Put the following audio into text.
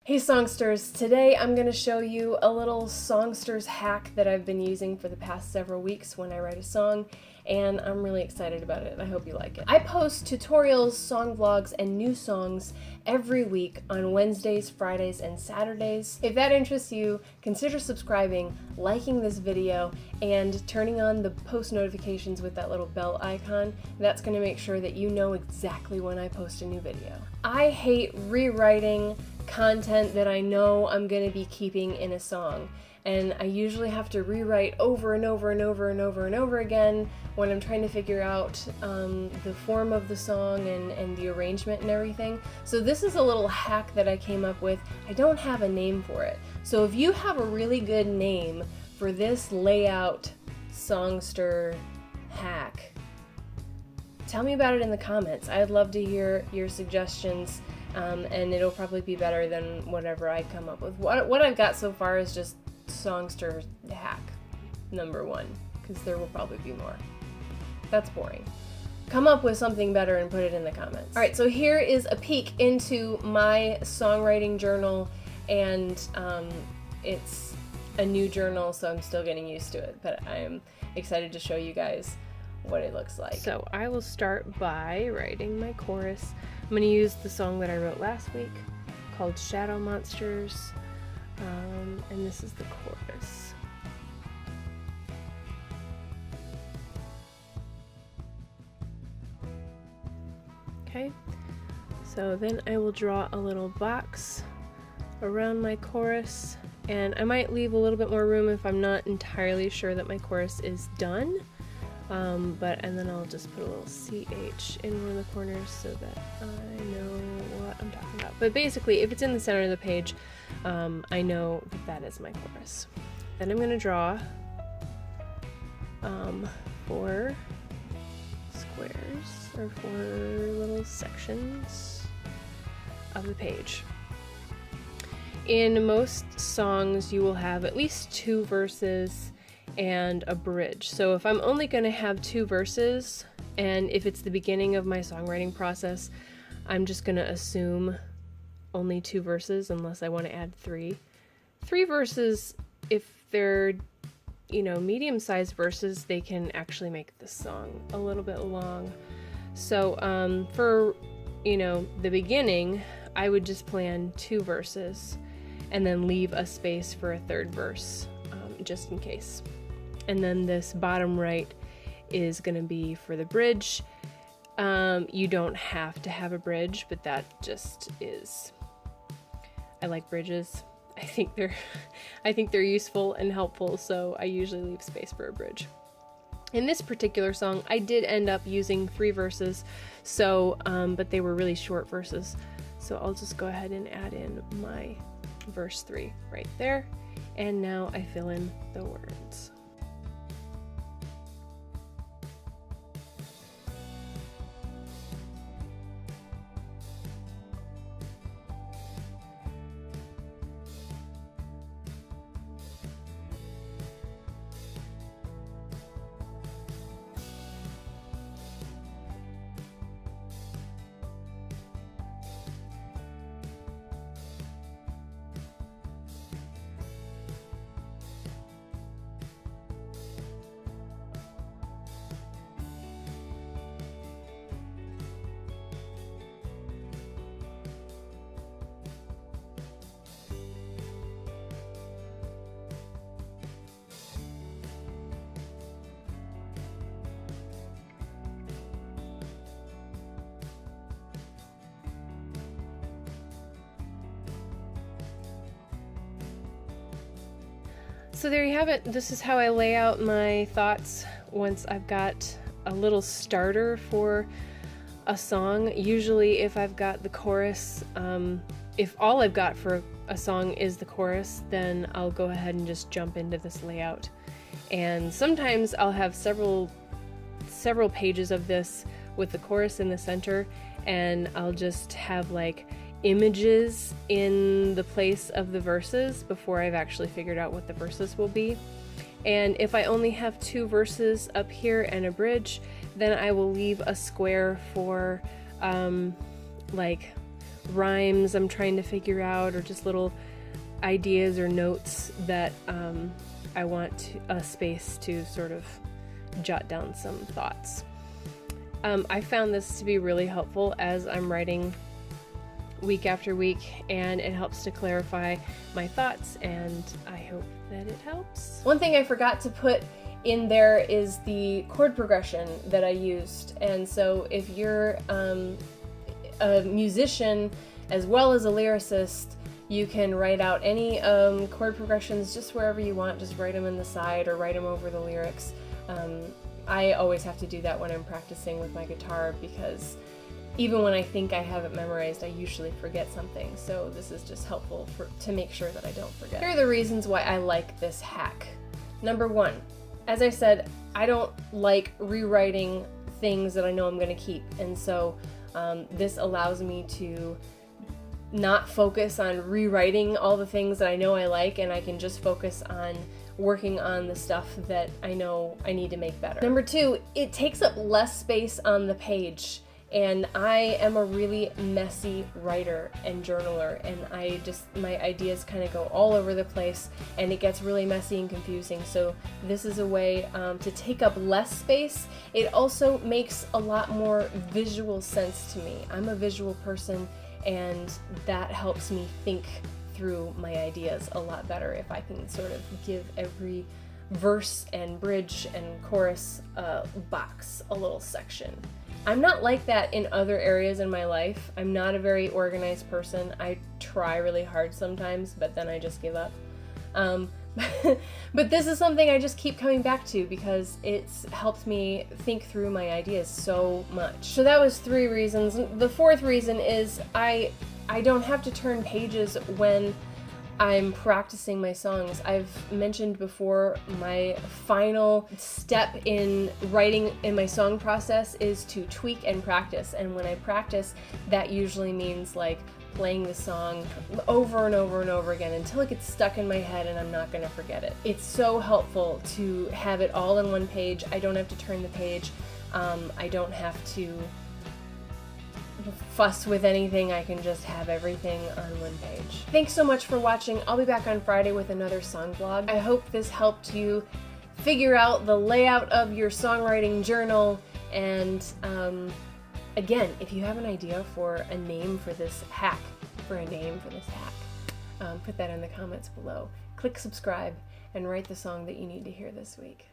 Hey Songsters, today I'm going to show you a little Songster's hack that I've been using for the past several weeks when I write a song, and I'm really excited about it and I hope you like it. I post tutorials, song vlogs, and new songs every week on Wednesdays, Fridays, and Saturdays. If that interests you, consider subscribing, liking this video, and turning on the post notifications with that little bell icon. That's going to make sure that you know exactly when I post a new video. I hate rewriting content that I know I'm going to be keeping in a song, and I usually have to rewrite over and over and over and over and over again when I'm trying to figure out the form of the song and the arrangement and everything. So this is a little hack that I came up with. I don't have a name for it, so if you have a really good name for this layout Songster hack, tell me about it in the comments. I'd love to hear your suggestions. And it'll probably be better than whatever I come up with. What I've got so far is just Songster Hack #1, because there will probably be more. That's boring. Come up with something better and put it in the comments. Alright, so here is a peek into my songwriting journal, and it's a new journal, so I'm still getting used to it, but I'm excited to show you guys what it looks like. So I will start by writing my chorus. I'm going to use the song that I wrote last week called Shadow Monsters, and this is the chorus. Okay, so then I will draw a little box around my chorus, and I might leave a little bit more room if I'm not entirely sure that my chorus is done. And then I'll just put a little CH in one of the corners so that I know what I'm talking about. But basically, if it's in the center of the page, I know that that is my chorus. Then I'm going to draw 4 squares, or 4 little sections of the page. In most songs, you will have at least 2 verses and a bridge. So if I'm only going to have 2 verses, and if it's the beginning of my songwriting process, I'm just going to assume only 2 verses unless I want to add 3. 3 verses, if they're, medium-sized verses, they can actually make the song a little bit long. So for, the beginning, I would just plan 2 verses and then leave a space for a 3rd verse, just in case. And then this bottom right is going to be for the bridge. You don't have to have a bridge, but that just is. I like bridges. I think they're useful and helpful, so I usually leave space for a bridge. In this particular song, I did end up using 3 verses, so but they were really short verses. So I'll just go ahead and add in my verse 3 right there, and now I fill in the words. So there you have it. This is how I lay out my thoughts once I've got a little starter for a song. Usually if I've got the chorus, if all I've got for a song is the chorus, then I'll go ahead and just jump into this layout. And sometimes I'll have several pages of this with the chorus in the center, and I'll just have like images in the place of the verses before I've actually figured out what the verses will be. And if I only have 2 verses up here and a bridge, then I will leave a square for like rhymes I'm trying to figure out, or just little ideas or notes that I want a space to sort of jot down some thoughts. I found this to be really helpful as I'm writing week after week, and it helps to clarify my thoughts, and I hope that it helps. One thing I forgot to put in there is the chord progression that I used, and so if you're a musician as well as a lyricist, you can write out any chord progressions just wherever you want. Just write them in the side or write them over the lyrics. I always have to do that when I'm practicing with my guitar, because even when I think I have it memorized, I usually forget something. So this is just helpful to make sure that I don't forget. Here are the reasons why I like this hack. Number one, as I said, I don't like rewriting things that I know I'm going to keep, and so this allows me to not focus on rewriting all the things that I know I like, and I can just focus on working on the stuff that I know I need to make better. Number two, it takes up less space on the page, and I am a really messy writer and journaler, and my ideas kind of go all over the place, and it gets really messy and confusing. So this is a way to take up less space. It also makes a lot more visual sense to me. I'm a visual person, and that helps me think through my ideas a lot better if I can sort of give every verse and bridge and chorus box a little section. I'm not like that in other areas in my life. I'm not a very organized person. I try really hard sometimes, but then I just give up. But this is something I just keep coming back to because it's helped me think through my ideas so much. So that was 3 reasons. The 4th reason is I don't have to turn pages when I'm practicing my songs. I've mentioned before, my final step in writing in my song process is to tweak and practice. And when I practice, that usually means like playing the song over and over and over again until it gets stuck in my head and I'm not going to forget it. It's so helpful to have it all in one page. I don't have to turn the page. I don't have to fuss with anything. I can just have everything on one page. Thanks so much for watching. I'll be back on Friday with another song vlog. I hope this helped you figure out the layout of your songwriting journal, and again, if you have an idea for a name for this hack, put that in the comments below. Click subscribe and write the song that you need to hear this week.